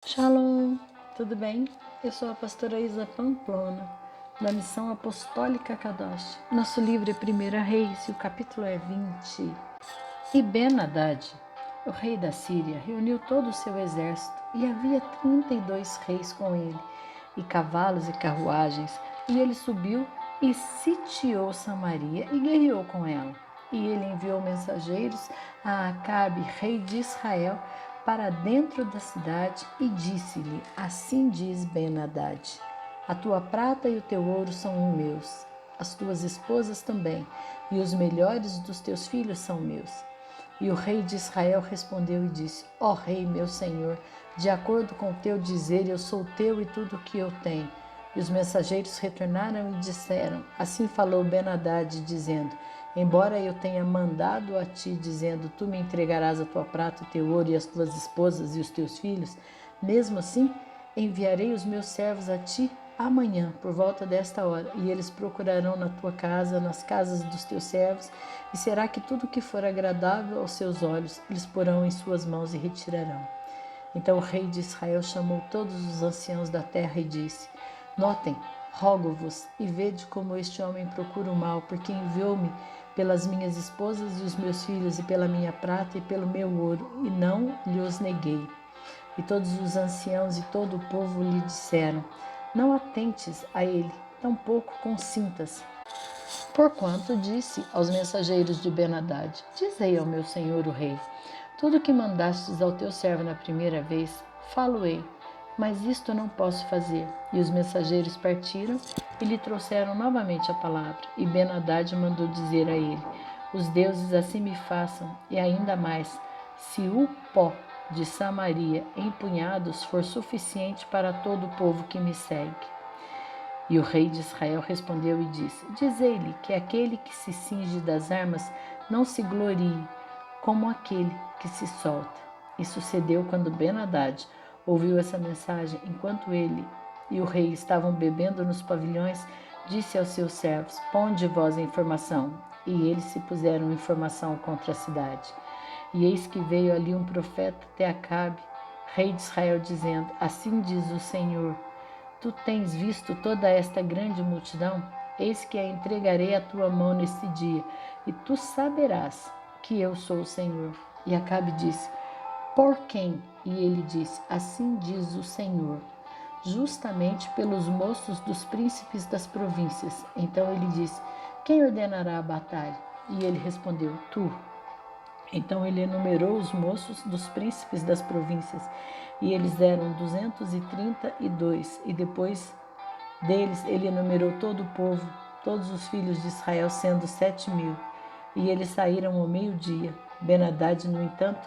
Shalom, tudo bem? Eu sou a pastora Isa Pamplona, da Missão Apostólica Kadosh. Nosso livro é 1 Reis e o capítulo é 20. E Ben-Hadad, o rei da Síria, reuniu todo o seu exército, e havia 32 reis com ele, e cavalos e carruagens, e ele subiu e sitiou Samaria e guerreou com ela. E ele enviou mensageiros a Acabe, rei de Israel, para dentro da cidade e disse-lhe: Assim diz Ben-Hadad: A tua prata e o teu ouro são meus, as tuas esposas também, e os melhores dos teus filhos são meus. E o rei de Israel respondeu e disse: Ó rei, meu senhor, de acordo com o teu dizer, eu sou teu e tudo o que eu tenho. E os mensageiros retornaram e disseram: Assim falou Ben-Hadad, dizendo: Embora eu tenha mandado a ti, dizendo: Tu me entregarás a tua prata, o teu ouro e as tuas esposas e os teus filhos, mesmo assim enviarei os meus servos a ti amanhã, por volta desta hora, e eles procurarão na tua casa, nas casas dos teus servos, e será que tudo que for agradável aos seus olhos, eles porão em suas mãos e retirarão. Então o rei de Israel chamou todos os anciãos da terra e disse: Notem, rogo-vos, e vede como este homem procura o mal, porque enviou-me pelas minhas esposas e os meus filhos, e pela minha prata e pelo meu ouro, e não lhes neguei. E todos os anciãos e todo o povo lhe disseram: Não atentes a ele, tampouco consintas. Porquanto disse aos mensageiros de Ben-Hadad: Dizei ao meu senhor o rei: Tudo o que mandastes ao teu servo na primeira vez, falo-ei, mas isto não posso fazer. E os mensageiros partiram e lhe trouxeram novamente a palavra. E Ben-Hadad mandou dizer a ele: Os deuses assim me façam, e ainda mais, se o pó de Samaria empunhados for suficiente para todo o povo que me segue. E o rei de Israel respondeu e disse: Dizei-lhe que aquele que se cinge das armas não se glorie, como aquele que se solta. E sucedeu quando Ben-Hadad ouviu essa mensagem, enquanto ele e o rei estavam bebendo nos pavilhões, disse aos seus servos: Ponde vós a informação. E eles se puseram em formação contra a cidade. E eis que veio ali um profeta até Acabe, rei de Israel, dizendo: Assim diz o Senhor: Tu tens visto toda esta grande multidão? Eis que a entregarei à tua mão neste dia, e tu saberás que eu sou o Senhor. E Acabe disse: Por quem? E ele disse: Assim diz o Senhor: Justamente pelos moços dos príncipes das províncias. Então ele disse: Quem ordenará a batalha? E ele respondeu: Tu. Então ele enumerou os moços dos príncipes das províncias, e eles eram 232, e depois deles ele enumerou todo o povo, todos os filhos de Israel, sendo 7.000. E eles saíram ao meio-dia. Ben-Hadad, no entanto,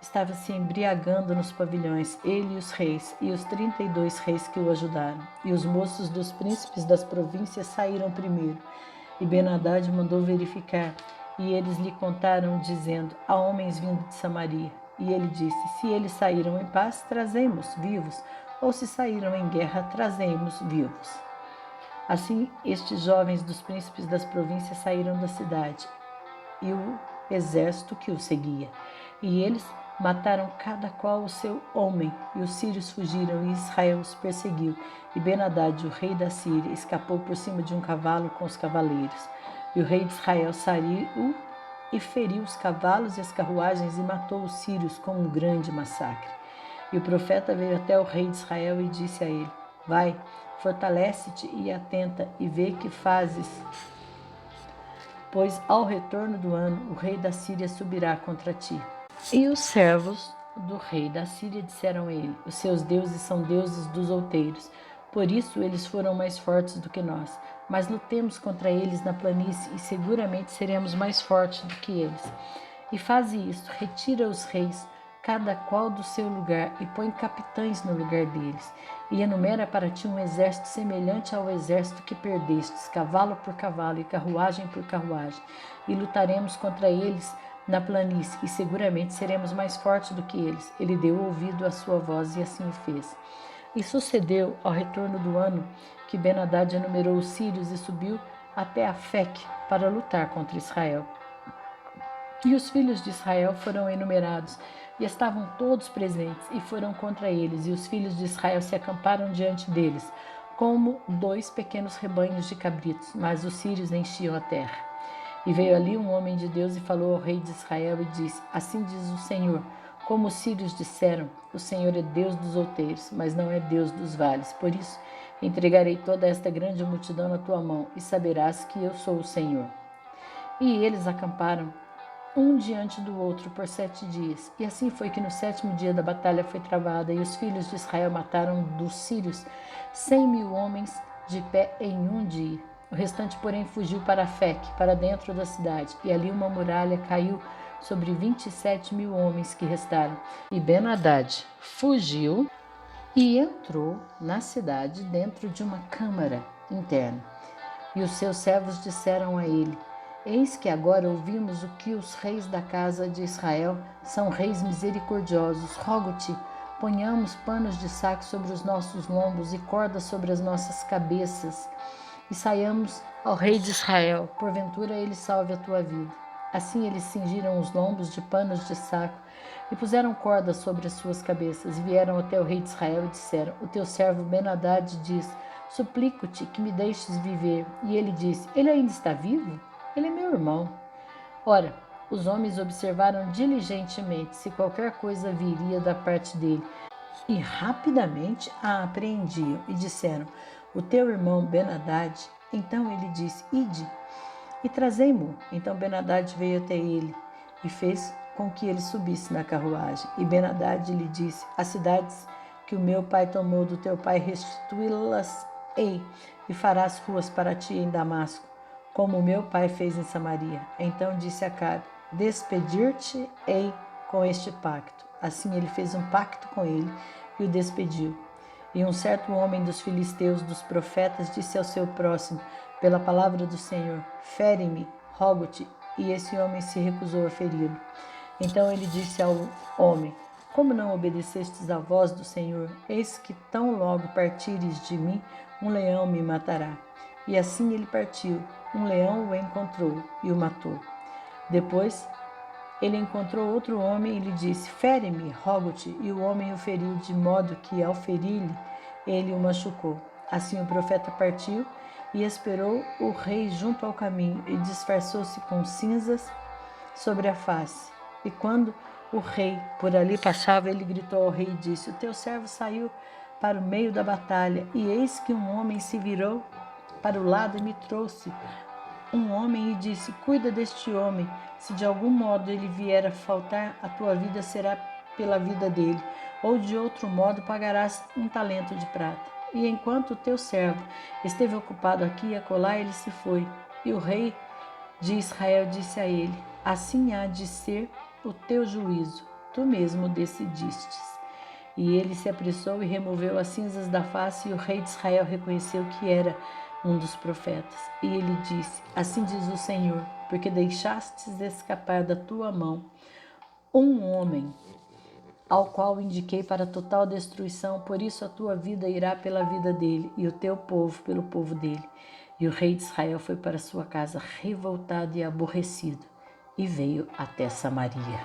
estava se embriagando nos pavilhões, ele e os reis, e os 32 reis que o ajudaram. E os moços dos príncipes das províncias saíram primeiro. E Ben-Hadad mandou verificar, e eles lhe contaram, dizendo: Há homens vindo de Samaria. E ele disse: Se eles saíram em paz, trazemos vivos, ou se saíram em guerra, trazemos vivos. Assim, estes jovens dos príncipes das províncias saíram da cidade, e o exército que o seguia. E eles mataram cada qual o seu homem, e os sírios fugiram, e Israel os perseguiu. E Ben-Hadad, o rei da Síria, escapou por cima de um cavalo com os cavaleiros. E o rei de Israel saiu e feriu os cavalos e as carruagens, e matou os sírios com um grande massacre. E o profeta veio até o rei de Israel e disse a ele: Vai, fortalece-te e atenta, e vê que fazes, pois ao retorno do ano o rei da Síria subirá contra ti. E os servos do rei da Síria disseram a ele: Os seus deuses são deuses dos outeiros, por isso eles foram mais fortes do que nós. Mas lutemos contra eles na planície, e seguramente seremos mais fortes do que eles. E faze isto: retira os reis, cada qual do seu lugar, e põe capitães no lugar deles. E enumera para ti um exército semelhante ao exército que perdestes, cavalo por cavalo e carruagem por carruagem. E lutaremos contra eles na planície, e seguramente seremos mais fortes do que eles. Ele deu ouvido à sua voz, e assim o fez. E sucedeu, ao retorno do ano, que Ben-Hadad enumerou os sírios e subiu até Afec para lutar contra Israel. E os filhos de Israel foram enumerados, e estavam todos presentes, e foram contra eles, e os filhos de Israel se acamparam diante deles, como 2 pequenos rebanhos de cabritos, mas os sírios enchiam a terra. E veio ali um homem de Deus e falou ao rei de Israel e disse: Assim diz o Senhor, como os sírios disseram, o Senhor é Deus dos outeiros, mas não é Deus dos vales. Por isso, entregarei toda esta grande multidão na tua mão, e saberás que eu sou o Senhor. E eles acamparam um diante do outro por 7 dias. E assim foi que no 7º dia da batalha foi travada, e os filhos de Israel mataram dos sírios 100.000 homens de pé em um dia. O restante, porém, fugiu para Afec, para dentro da cidade, e ali uma muralha caiu sobre 27.000 homens que restaram. E Ben-Hadad fugiu e entrou na cidade dentro de uma câmara interna. E os seus servos disseram a ele: Eis que agora ouvimos o que os reis da casa de Israel são reis misericordiosos. Rogo-te, ponhamos panos de saco sobre os nossos lombos e cordas sobre as nossas cabeças, e saiamos ao rei de Israel. Porventura ele salve a tua vida. Assim eles cingiram os lombos de panos de saco e puseram cordas sobre as suas cabeças, e vieram até o rei de Israel e disseram: O teu servo Ben-Hadad diz: Suplico-te que me deixes viver. E ele disse: Ele ainda está vivo? Ele é meu irmão. Ora, os homens observaram diligentemente se qualquer coisa viria da parte dele, e rapidamente a apreendiam, e disseram: O teu irmão Ben-Hadad. Então ele disse: Ide e trazei-mo. Então Ben-Hadad veio até ele e fez com que ele subisse na carruagem. E Ben-Hadad lhe disse: As cidades que o meu pai tomou do teu pai, restituí-las-ei, e farás ruas para ti em Damasco, como o meu pai fez em Samaria. Então disse Acabe: Despedir-te-ei com este pacto. Assim ele fez um pacto com ele e o despediu. E um certo homem dos filisteus, dos profetas, disse ao seu próximo, pela palavra do Senhor: Fere-me, rogo-te. E esse homem se recusou a feri-lo. Então ele disse ao homem: Como não obedecestes à voz do Senhor? Eis que tão logo partires de mim, um leão me matará. E assim ele partiu. Um leão o encontrou e o matou. Depois ele encontrou outro homem e lhe disse: Fere-me, rogo-te. E o homem o feriu, de modo que, ao ferir-lhe, ele o machucou. Assim o profeta partiu e esperou o rei junto ao caminho, e disfarçou-se com cinzas sobre a face. E quando o rei por ali passava, ele gritou ao rei e disse: O teu servo saiu para o meio da batalha, e eis que um homem se virou para o lado e me trouxe um homem e disse: Cuida deste homem, se de algum modo ele vier a faltar, a tua vida será pela vida dele, ou de outro modo pagarás 1 talento de prata. E enquanto o teu servo esteve ocupado aqui e acolá, ele se foi. E o rei de Israel disse a ele: Assim há de ser o teu juízo, tu mesmo decidistes. E ele se apressou e removeu as cinzas da face, e o rei de Israel reconheceu que era um dos profetas. E ele disse: Assim diz o Senhor, porque deixastes escapar da tua mão um homem ao qual indiquei para total destruição, por isso a tua vida irá pela vida dele, e o teu povo pelo povo dele. E o rei de Israel foi para sua casa revoltado e aborrecido, e veio até Samaria.